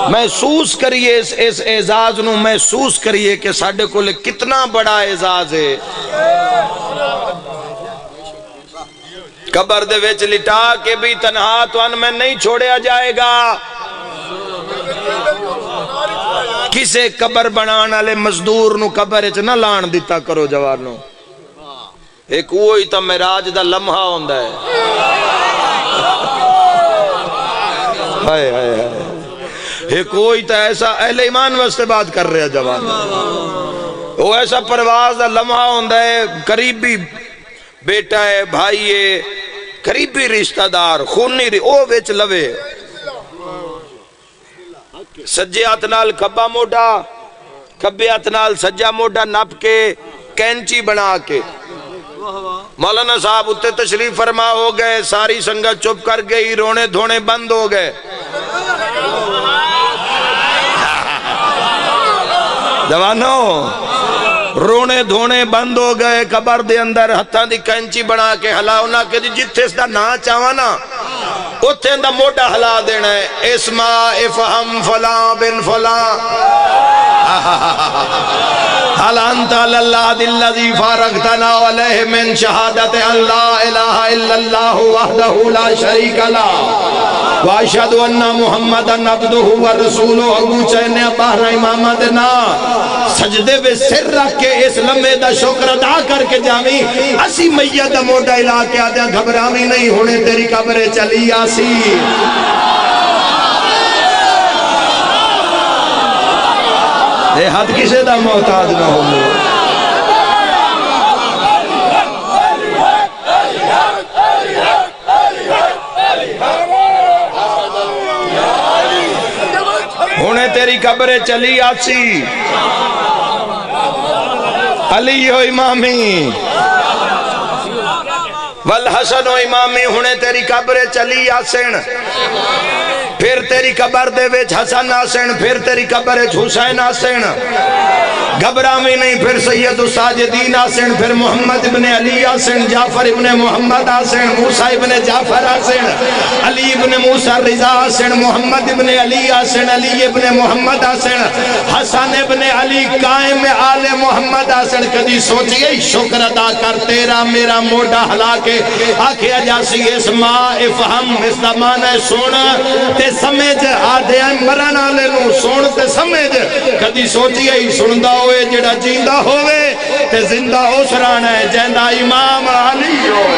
محسوس کریے اس اعزاز نو، محسوس کریے کہ ساڈے کول کتنا بڑا اعزاز ہے۔ قبر دے وچ لٹا کے بھی تنہا توان میں نہیں چھوڑیا جائے گا۔ کسے قبر بنان والے مزدور نو قبر وچ نہ لان دیتا کرو جوانو۔ ایک وہی تا معراج دا لمحہ ہوندا ہے۔ ہائے ہائے ہائے، ایک وہی تا ایسا اہل ایمان واسطے بات کر رہے ہیں جوان، وہ ایسا پرواز دا لمحہ ہوندا ہے، قریبی بیٹا ہے، بھائی ہے، قریبی رشتہ دار، خونی او وچ لوے، سجے ہاتھ نال کھبا موڈا، کھبے ہاتھ نال سجا موڈا نپ کے کینچی بنا کے۔ مولانا صاحب اتے تشریف فرما ہو گئے، ساری سنگت چپ کر گئی، رونے دھونے بند ہو گئے۔ جوانو رونے دھونے بند ہو گئے، قبر دے اندر ہتھاں دی کینچی بنا کے ہلاؤ نہ کہ جتھے اس دا نا چاوانا اتھے دا موڈا ہلا دینا ہے، اسما افہم فلاں بن فلاں حل انت اللہ دلذی فارقتنا علیہ من شہادت اللہ الہ الا اللہ وحدہ لا شریک لہ واشہد ان محمد عبدہ ورسولہ۔ ابو چہنے باہر امامہ دینا سجدے بے سر رکھ کے اس لمحے دا شکر ادا کر کے جاویں، اسی میت دا موڈا ہلا کے آدھے گھبراویں نہیں ہونے تیری قبر چلی آسی۔ اے حد کسے دا محتاج نہ ہو۔ ہونے تیری قبر چلی آسی، علی و امامی والحسن و امامی ہونے تیری قبر چلی آسن، پھر تیری قبر دے وچ حسن آسن، پھر تیری قبر وچ حسین آسن، گھبراویں نہیں، پھر سید الساجدین آسن، پھر محمد ابن علی آسن، جعفر ابن محمد آسن، موسیٰ ابن جعفر آسن، علی ابن موسیٰ رضا آسن، محمد ابن علی آسن، علی ابن محمد آسن، حسن ابن علی قائم آل محمد آسن۔ کدی سوچئے شکر ادا کر تیرا میرا موڈا ہلا کے آکھیا جاسی اسما افہم، اس دا معنی سن تے سمجھ، آدھے مرن آلے نو سن تے سمجھ۔ کدی سوچئے سندا ہوئے جڑا جیندہ ہوئے تے زندہ ہو سرانا ہے جیندہ امام علی ہوئے۔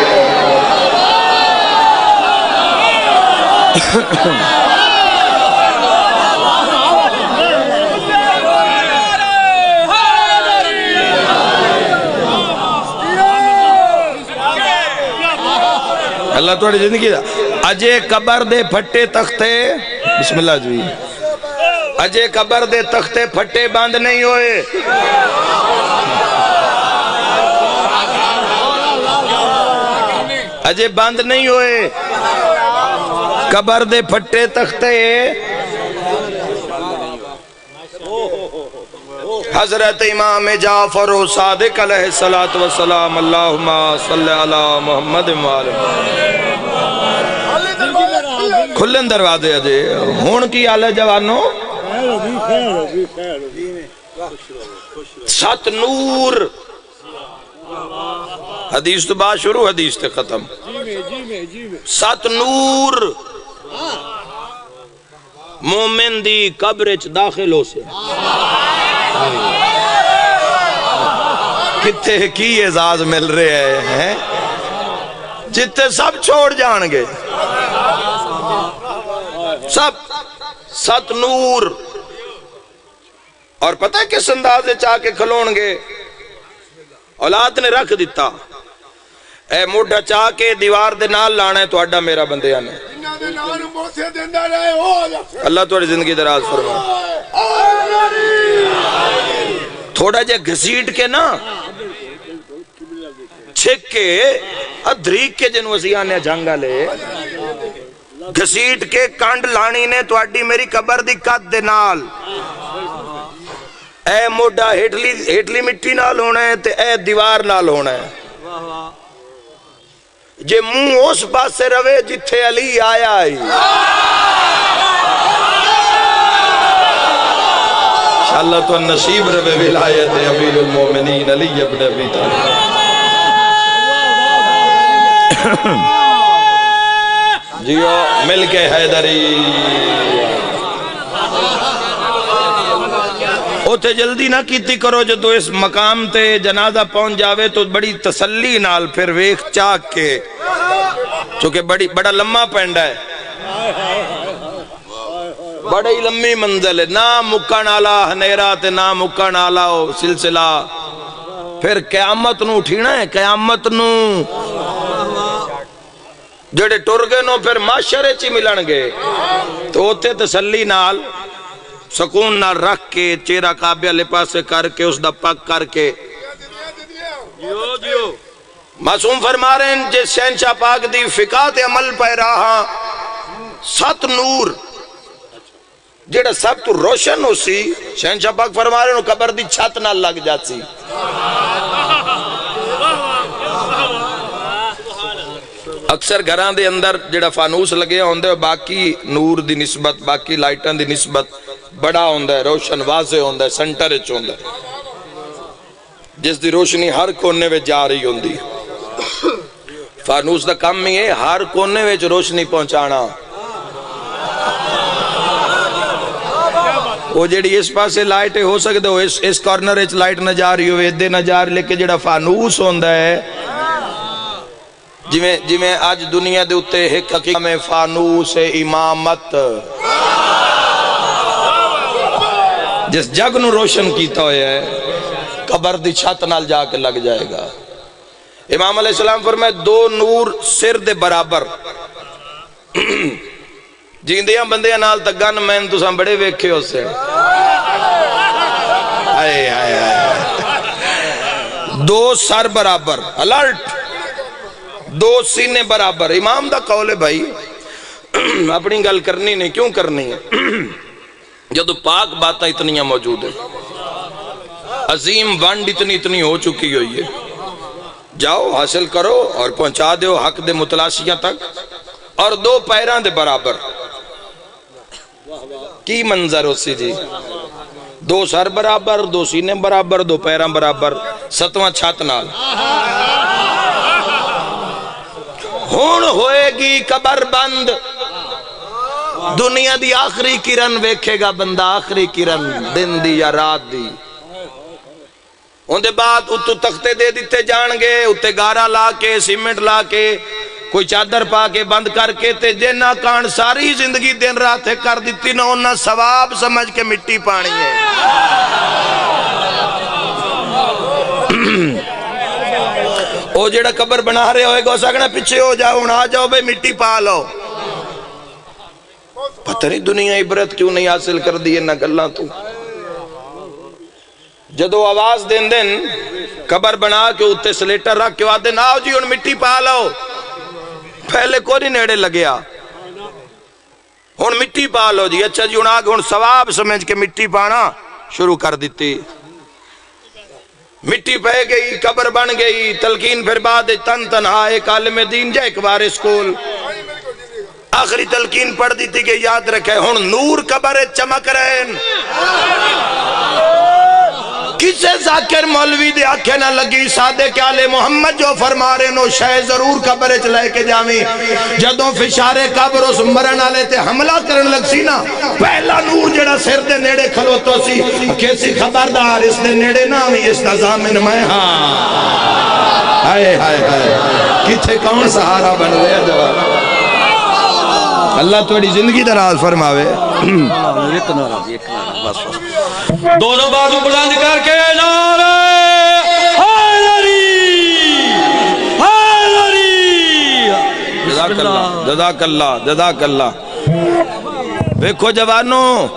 اللہ توڑی زندگی دا اجے قبر دے پھٹے تختے، بسم اللہ جوئی، اجے قبر دے تختے پھٹے باندھ نہیں ہوئے، اجے باندھ نہیں ہوئے، قبر دے پھٹے تختے حضرت امام جعفر و صادق علیہ السلام، اللہم صلی علی محمد کھلن دروازے اجے ہون کی آلہ جوانو، ست نور، حدیث تو بات شروع، حدیث تے ختم، ست نور مومن دی قبرچ داخل ہو سے کتے کی اعزاز مل رہے ہیں، جتے سب چھوڑ جان گے، سب ست نور۔ اور پتہ ہے کس اندازے چاہ کے کھلون گے، اولاد نے رکھ دیتا، اے موڈا چاہ کے دیوار دے نال لانا ہے تو اڈا میرا بندے آنے، اللہ توڑی زندگی دراز فرما۔ تھوڑا جے گھسیٹ کے نا چھک کے ادھریک کے جن وسیعانے جھنگا لے گھسیٹ کے کانڈ لانی نے تو اڈی میری قبر دی قد دے نال، اے موڈا ہیٹلی مٹی نال ہونا ہے تے اے دیوار نال ہونا ہے، جے منہ اس پاس سے روے جتھے علی آیا ہی، اللہ تو نصیب رہے ولایت امیر المومنین علی ابن ابی طالب. جیو مل کے حیدری. اوتے جلدی نہ کیتی کرو جدو اس مقام تے جنازہ پہنچ جاوے تو بڑی تسلی نال پھر ویکھ چاک کے، چونکہ بڑا لمحہ پینڈا ہے، بڑی لمبی منزل ہے، نہ مکن والا ہنیرا تے نہ مکن والا سلسلہ. پھر قیامت نو اٹھینا ہے، قیامت نو جڑے ٹر گئے نو پھر معاشرے چی ملن گے. تو اوتے تسلی نال سکون نال رکھ کے چہرہ کعبے والے پاسے کر کے اس دا پک کر کے معصوم فرما رہے ہیں جس شہنشاہ پاک دی فقات عمل پہ رہا 7 نور جڑا سب تو روشن ہو سی، شہنشاہ پاک فرما رہے ہیں قبر دی چھت نہ لگ جاتی. اکثر گھران دے اندر جڑا فانوس لگے ہوندے باقی نور دی نسبت، باقی لائٹاں دی نسبت بڑا ہوندہ ہے، روشن واضح ہوندہ ہے، سنٹر اچ ہوندہ ہے، جس دی روشنی ہر کونے وچ جا رہی ہوندی. فانوس دا کام ہی ہے ہر کونے وچ روشنی پہنچانا. وہ جڑی اس پاسے لائٹ ہو سکتے ہو اس کارنر اچ لائٹ نہ جا رہی ہوئے ادھے نہ جا رہی، لیکن جڑا فانوس ہوندہ ہے جویں آج دنیا دے اتے ایک حقیقت میں فانوس امامت جس جگ نو روشن کیتا ہویا ہے قبر دی چھت نال جا کے لگ جائے گا. امام علیہ السلام فرمائے 2 نور سر دے برابر. جیندیاں بندیاں نال تگن میں تو ساں بڑے ویکھے ہو سے. آئے آئے آئے 2 سر برابر الرٹ، 2 سینے برابر. امام دا قول ہے بھائی اپنی گل کرنی نہیں، کیوں کرنی ہے جدو پاک باتیں اتنیاں موجود ہیں، عظیم ونڈ اتنی ہو چکی ہوئی ہے. جاؤ حاصل کرو اور پہنچا دیو حق دے متلاشیاں تک. اور 2 پیران دے برابر کی منظر ہو سی جی، 2 سر برابر، 2 سینے برابر، 2 پیران برابر، 7واں چھت نال. ہون ہوئے گی قبر بند، دنیا دی آخری کرن ویکھے گا بندہ، آخری کرن دن دی یا رات دی. ان دے بعد اتو تختے دے دیتے جان گے، اتے گارا لا کے سیمنٹ لا کے کوئی چادر پا کے بند کر کے تے جنہ کان ساری زندگی دن رات کر دیتی نہ انہاں ثواب سمجھ کے مٹی پانی ہے. او جڑا قبر بنا رہے ہوئے گا سکنا پیچھے ہو جاؤ، آ جاؤ بھئی مٹی پا لو. پتہ نہیں دنیا عبرت کیوں نہیں حاصل کر دی نہ گلاں تو. جدو آواز دین دن قبر بنا کے اتے سلیٹر رکھ کے آدھے آؤ جی ان مٹی پا لو، پہلے کو نہیں نیڑے لگیا، ہن مٹی پا لو جی. اچھا جی ہن آگے ہن ثواب سمجھ کے مٹی پانا شروع کر دیتی. مٹی پہ گئی، قبر بن گئی. تلقین پھر بعد تنہا ایک عالم دین جا ایک بار اسکول آخری تلقین پڑھ دی تھی کہ یاد رکھے ہن نور قبر چمک رہے ہیں. کسے ذاکر مولوی دے آنکھیں نہ لگی، صادق آل محمد جو فرما رہے نو شے ضرور قبر چ لے کے جاویں. جدوں فشارے قبر اس مرن والے تے حملہ کرن لگ سی نا، پہلا نور جڑا سر دے نیڑے کھلوتا سی کیسی خبردار اس دے نیڑے نہ آویں، اس دا ضامن میں ہاں. ہائے ہائے ہائے کتھے کون سہارا بن رہے ہیں جواب. اللہ توڑی زندگی دراز فرماوے. دونوں بازو بلند کر کے نعرہ حیدری حیدری. جزاک اللہ جزاک اللہ جزاک اللہ. دیکھو جوانوں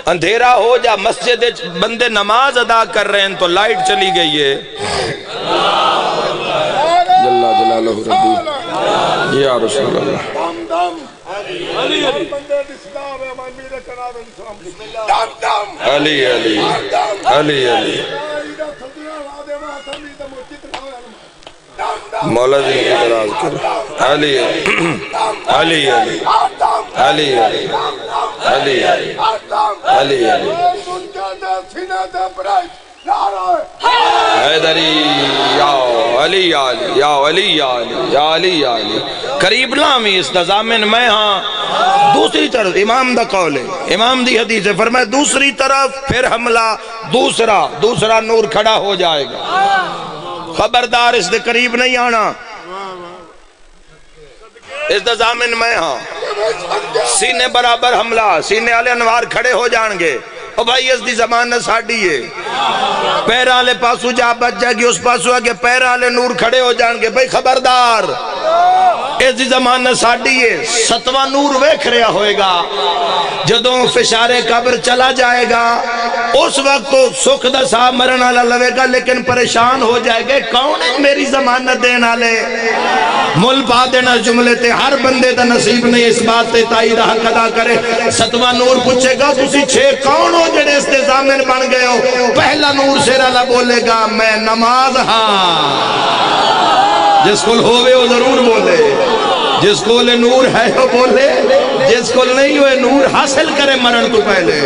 اندھیرا ہو جا مسجد بندے نماز ادا کر رہے ہیں تو لائٹ چلی گئی ہے. جل جلالہ ربی یا رسول اللہ. علی علی علی علی علی مولا جی کی دراز کر. علی علی علی علی علی علی علی علی حیدری یا علی علی یا علی علی یا علی علی قریب لامی اس نظامن میں ہاں دوسری طرف امام دا قول ہے امام دی حدیث ہے فرمائے دوسری طرف پھر حملہ دوسرا نور کھڑا ہو جائے گا خبردار اس دے قریب نہیں آنا اس نظامن میں ہاں سینے برابر حملہ سینے والے انوار کھڑے ہو جان گے او بھائی اس دی زمانہ ساڑھی ہے پیرہ لے پاسو جا بچ جائے گی اس پاسو آگے پیرہ لے نور کھڑے ہو جان گے بھائی خبردار اس دی زمانہ ساڑھی ہے ستواں نور ویکھ رہا ہوئے گا جدوں فشار قبر چلا جائے گا اس وقت تو سکھ دا سا مرنا لوے گا لیکن پریشان ہو جائے گا کون ہے میری ضمانت دینا لے مل پا دینا جملے تے ہر بندے دا نصیب نہیں اس بات تے تائید حق ادا کرے ستواں نور پوچھے گا تسی چھے کون ہو جڑے اس تے ضامن بن گئے ہو پہلا نور سیر اللہ بولے گا میں نماز ہاں جس کو ہوئے وہ ضرور بولے جس کو لے نور ہے وہ بولے جس کو نہیں ہوئے نور حاصل کرے مرن تو پہلے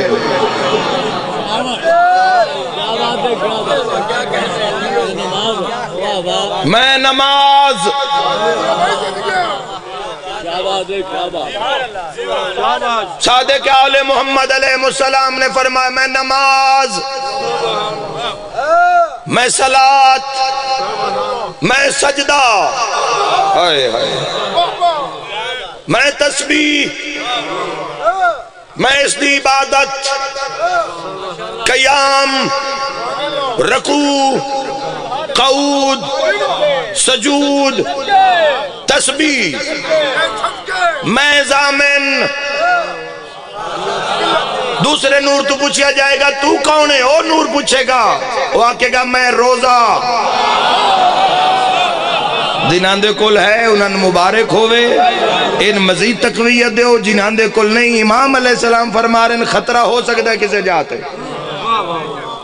میں نماز صادق آل محمد علیہ السلام نے فرمایا میں نماز میں صلاۃ میں سجدہ میں تسبیح میں اس دی عبادت قیام رکوع قعود سجود تسبیح میں ضامن دوسرے نور تو پوچھا جائے گا تو کون ہے اور نور پوچھے گا وہ آکے گا میں روزہ جنہاں دے کل ہے انہاں مبارک ہوئے ان مزید تقویت دے ہو جنہاں دے کل نہیں امام علیہ السلام فرما رہے ہیں خطرہ ہو سکتا ہے کسے جاتے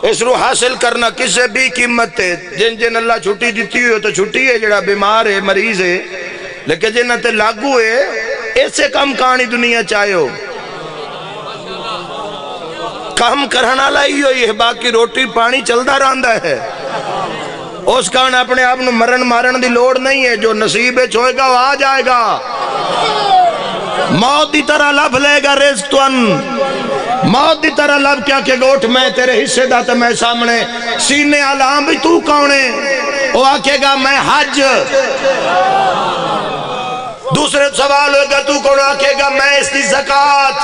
اس رو حاصل کرنا کسے بھی قیمت ہے جن اللہ چھٹی دیتی ہوئے تو چھٹی ہے جڑا بیمار ہے مریض ہے لیکن جنہ تے لاگو ہے ایسے کم کہانی دنیا چاہے ہو کام کرنا لائی ہوئی ہے باقی روٹی پانی چلتا رہندا ہے اس کان اپنے آپ نو مارن دی لوڑ نہیں ہے جو نصیب چھوئے گا وہ آ جائے گا موت دی طرح لب لے گا رزق تون موت دی طرح لب کیا کہ گوٹھ میں تیرے حصے دا تو میں سامنے سینے علام بھی تو کونے وہ آکے گا میں حج دوسرے سوال ہوگا تو کون آکے گا میں اس دی زکاة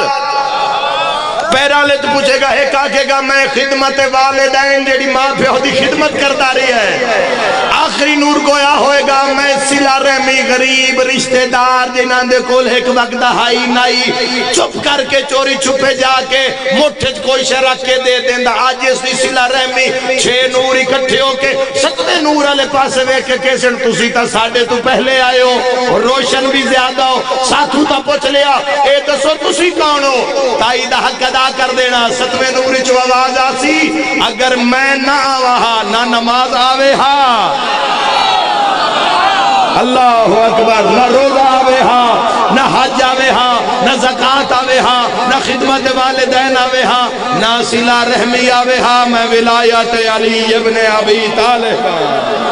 پیرالے تو پوچھے گا ایک آکے گا میں خدمت والدین جیڑی ماں پہ ہو دی خدمت کرتا رہی ہے آخری نور گویا ہوئے گا میں صلہ رحمی غریب رشتہ دار جنہاں دے کول ایک وقت دہائی نائی چھپ کر کے چوری چھپے جا کے مٹھج کوئی شرک کے دے دیندہ آج اس دی صلہ رحمی 6 نور اکٹھے ہو کے 7 نور علیہ پاسے ویک کے کیسن تسی تا ساڑھے تو پہلے آئے ہو روشن بھی زیادہ ہو ساتھو تا پوچھ لیا اے دسو تسی کون ہو تائید حق ادا کر دینا 7 نور چو آواز آسی اگر میں نہ آوہا نہ نماز آوے ہاں اللہ اکبر نہ روزہ آوے ہاں نہ حج آوے ہاں نہ زکاة آوے ہاں نہ خدمت والدین آوے ہاں نہ صلہ رحمی آوے ہاں میں ولایت علی ابن ابی طالب